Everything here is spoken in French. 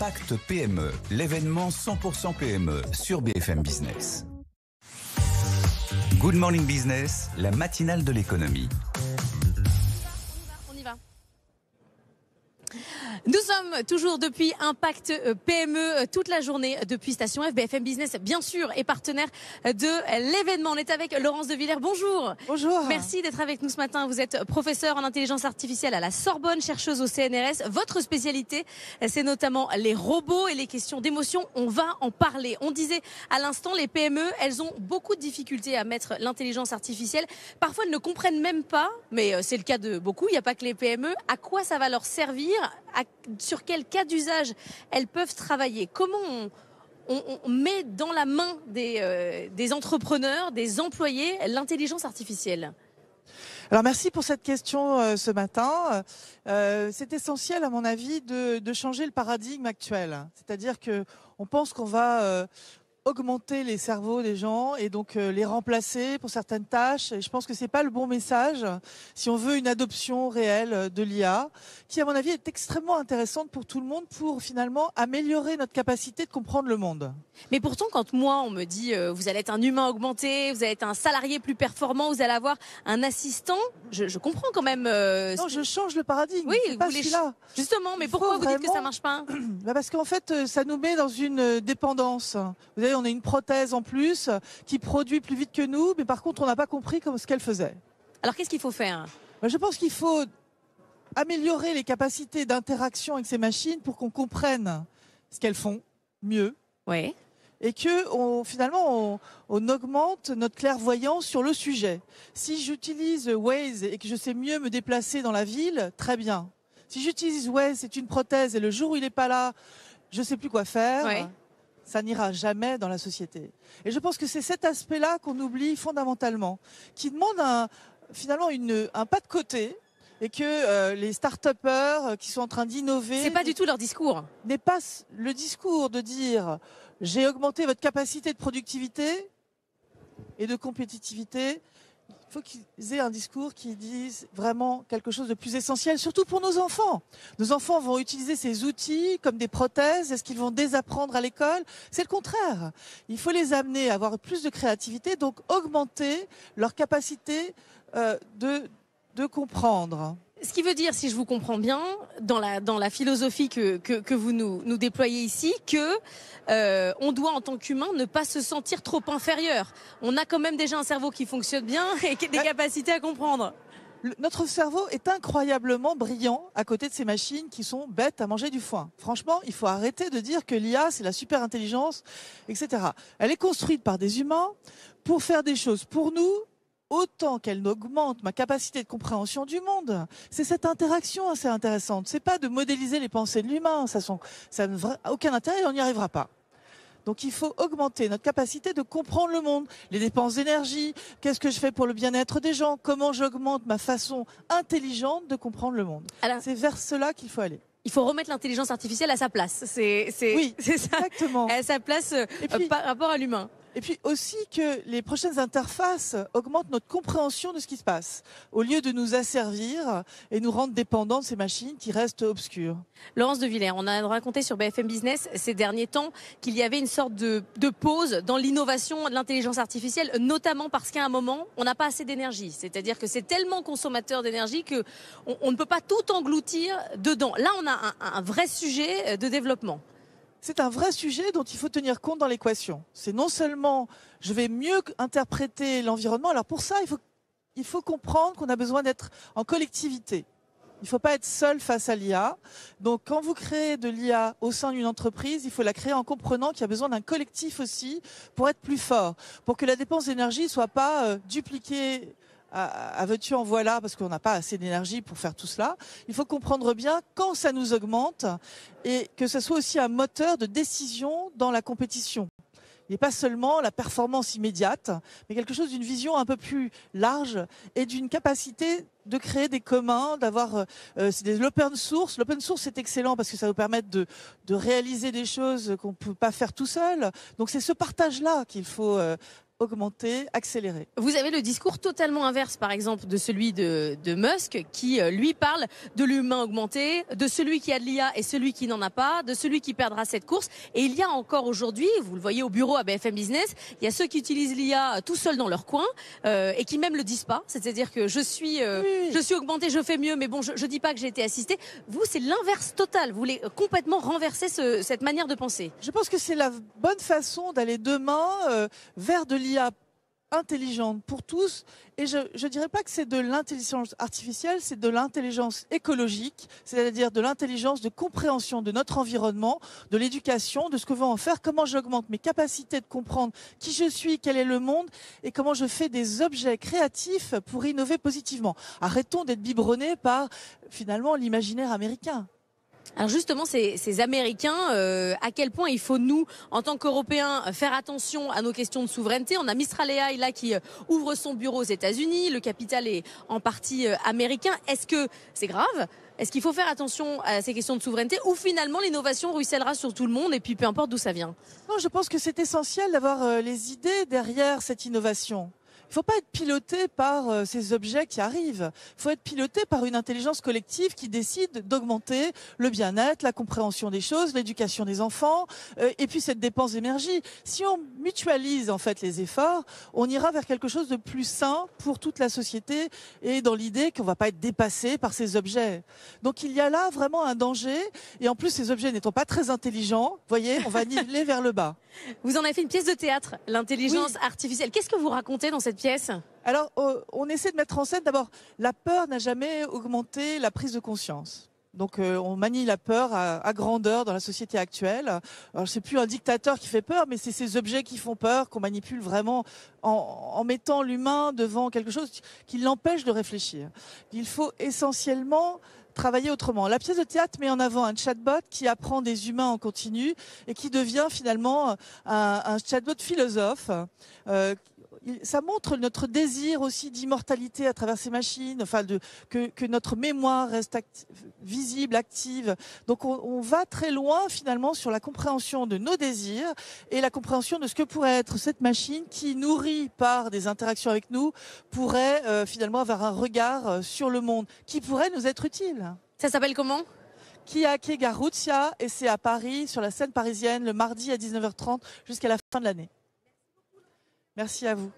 Impact PME, l'événement 100% PME sur BFM Business. Good Morning Business, la matinale de l'économie. On y va. Nous sommes toujours depuis Impact PME toute la journée depuis Station F. BFM Business, bien sûr, est partenaire de l'événement. On est avec Laurence de Villers. Bonjour. Bonjour. Merci d'être avec nous ce matin. Vous êtes professeur en intelligence artificielle à la Sorbonne, chercheuse au CNRS. Votre spécialité, c'est notamment les robots et les questions d'émotion. On va en parler. On disait à l'instant, les PME, elles ont beaucoup de difficultés à mettre l'intelligence artificielle. Parfois, elles ne comprennent même pas, mais c'est le cas de beaucoup. Il n'y a pas que les PME. À quoi ça va leur servir ? Sur quel cas d'usage elles peuvent travailler? Comment on met dans la main des entrepreneurs, des employés, l'intelligence artificielle? Alors merci pour cette question ce matin. C'est essentiel à mon avis de changer le paradigme actuel. C'est-à-dire que on pense qu'on va augmenter les cerveaux des gens et donc les remplacer pour certaines tâches. Et je pense que c'est pas le bon message si on veut une adoption réelle de l'IA, qui à mon avis est extrêmement intéressante pour tout le monde pour finalement améliorer notre capacité de comprendre le monde. Mais pourtant, quand moi on me dit vous allez être un humain augmenté, vous allez être un salarié plus performant, vous allez avoir un assistant, je comprends quand même. Non, je change le paradigme. Oui, c'est pas celui-là. Justement, mais pourquoi vous dites que ça marche pas? Parce qu'en fait, ça nous met dans une dépendance. Vous savez, on a une prothèse en plus qui produit plus vite que nous, mais par contre, on n'a pas compris ce qu'elle faisait. Alors, qu'est-ce qu'il faut faire? Je pense qu'il faut améliorer les capacités d'interaction avec ces machines pour qu'on comprenne ce qu'elles font mieux. Oui. Et que finalement on augmente notre clairvoyance sur le sujet. Si j'utilise Waze et que je sais mieux me déplacer dans la ville, très bien. Si j'utilise Waze, c'est une prothèse et le jour où il n'est pas là, je ne sais plus quoi faire, oui. Ça n'ira jamais dans la société. Et je pense que c'est cet aspect-là qu'on oublie fondamentalement, qui demande finalement un pas de côté. Et que les start-upers qui sont en train d'innover... C'est pas du tout leur discours. N'est pas le discours de dire « j'ai augmenté votre capacité de productivité et de compétitivité ». Il faut qu'ils aient un discours qui dise vraiment quelque chose de plus essentiel, surtout pour nos enfants. Nos enfants vont utiliser ces outils comme des prothèses. Est-ce qu'ils vont désapprendre à l'école? C'est le contraire. Il faut les amener à avoir plus de créativité, donc augmenter leur capacité de comprendre. Ce qui veut dire, si je vous comprends bien, dans la philosophie que vous nous déployez ici, on doit en tant qu'humain ne pas se sentir trop inférieur. On a quand même déjà un cerveau qui fonctionne bien et des capacités à comprendre. Notre cerveau est incroyablement brillant à côté de ces machines qui sont bêtes à manger du foin. Franchement, il faut arrêter de dire que l'IA, c'est la super intelligence, etc. Elle est construite par des humains pour faire des choses pour nous, autant qu'elle augmente ma capacité de compréhension du monde. C'est cette interaction assez intéressante. C'est pas de modéliser les pensées de l'humain. Ça n'a aucun intérêt et on n'y arrivera pas. Donc il faut augmenter notre capacité de comprendre le monde, les dépenses d'énergie, qu'est-ce que je fais pour le bien-être des gens, comment j'augmente ma façon intelligente de comprendre le monde. C'est vers cela qu'il faut aller. Il faut remettre l'intelligence artificielle à sa place. Oui, c'est ça. Exactement. À sa place par rapport à l'humain. Et puis aussi que les prochaines interfaces augmentent notre compréhension de ce qui se passe, au lieu de nous asservir et nous rendre dépendants de ces machines qui restent obscures. Laurence de Villers, on a raconté sur BFM Business ces derniers temps qu'il y avait une sorte de pause dans l'innovation de l'intelligence artificielle, notamment parce qu'à un moment, on n'a pas assez d'énergie. C'est-à-dire que c'est tellement consommateur d'énergie qu'on ne peut pas tout engloutir dedans. Là, on a un vrai sujet de développement. C'est un vrai sujet dont il faut tenir compte dans l'équation. C'est non seulement je vais mieux interpréter l'environnement, alors pour ça, il faut comprendre qu'on a besoin d'être en collectivité. Il ne faut pas être seul face à l'IA. Donc quand vous créez de l'IA au sein d'une entreprise, il faut la créer en comprenant qu'il y a besoin d'un collectif aussi pour être plus fort, pour que la dépense d'énergie ne soit pas dupliquée à veux-tu en voilà, parce qu'on n'a pas assez d'énergie pour faire tout cela. Il faut comprendre bien quand ça nous augmente et que ce soit aussi un moteur de décision dans la compétition. Il n'est pas seulement la performance immédiate, mais quelque chose d'une vision un peu plus large et d'une capacité de créer des communs, d'avoir de l'open source. L'open source, c'est excellent parce que ça nous permet de réaliser des choses qu'on ne peut pas faire tout seul. Donc c'est ce partage-là qu'il faut augmenter, accélérer. Vous avez le discours totalement inverse, par exemple, de celui de Musk, qui, lui, parle de l'humain augmenté, de celui qui a de l'IA et celui qui n'en a pas, de celui qui perdra cette course. Et il y a encore aujourd'hui, vous le voyez au bureau à BFM Business, il y a ceux qui utilisent l'IA tout seuls dans leur coin et qui même le disent pas. C'est-à-dire que je suis augmenté, je fais mieux, mais bon, je dis pas que j'ai été assisté. Vous, c'est l'inverse total. Vous voulez complètement renverser cette manière de penser. Je pense que c'est la bonne façon d'aller demain vers de l'IA intelligente pour tous. Et je ne dirais pas que c'est de l'intelligence artificielle, c'est de l'intelligence écologique, c'est-à-dire de l'intelligence de compréhension de notre environnement, de l'éducation, de ce que veut en faire, comment j'augmente mes capacités de comprendre qui je suis, quel est le monde et comment je fais des objets créatifs pour innover positivement. Arrêtons d'être biberonnés par finalement l'imaginaire américain. Alors justement, ces Américains, à quel point il faut nous, en tant qu'Européens, faire attention à nos questions de souveraineté. On a Mistral AI là qui ouvre son bureau aux États-Unis, le capital est en partie américain. Est-ce que c'est grave ? Est-ce qu'il faut faire attention à ces questions de souveraineté ou finalement l'innovation ruissellera sur tout le monde et puis peu importe d'où ça vient ? Non, je pense que c'est essentiel d'avoir les idées derrière cette innovation. Il ne faut pas être piloté par ces objets qui arrivent. Il faut être piloté par une intelligence collective qui décide d'augmenter le bien-être, la compréhension des choses, l'éducation des enfants, et puis cette dépense d'énergie. Si on mutualise en fait les efforts, on ira vers quelque chose de plus sain pour toute la société et dans l'idée qu'on ne va pas être dépassé par ces objets. Donc il y a là vraiment un danger. Et en plus, ces objets n'étant pas très intelligents, vous voyez, on va niveler vers le bas. Vous en avez fait une pièce de théâtre, l'intelligence artificielle. Qu'est-ce que vous racontez dans cette pièce ? Alors, on essaie de mettre en scène, d'abord, la peur n'a jamais augmenté la prise de conscience. Donc, on manie la peur à grandeur dans la société actuelle. Alors, c'est plus un dictateur qui fait peur, mais c'est ces objets qui font peur, qu'on manipule vraiment en mettant l'humain devant quelque chose qui l'empêche de réfléchir. Il faut essentiellement travailler autrement. La pièce de théâtre met en avant un chatbot qui apprend des humains en continu et qui devient finalement un chatbot philosophe. Ça montre notre désir aussi d'immortalité à travers ces machines, enfin que notre mémoire reste visible, active. Donc on va très loin finalement sur la compréhension de nos désirs et la compréhension de ce que pourrait être cette machine qui, nourrie par des interactions avec nous, pourrait finalement avoir un regard sur le monde qui pourrait nous être utile. Ça s'appelle comment ? Chiake Garuzia, et c'est à Paris, sur la scène parisienne, le mardi à 19h30 jusqu'à la fin de l'année. Merci à vous.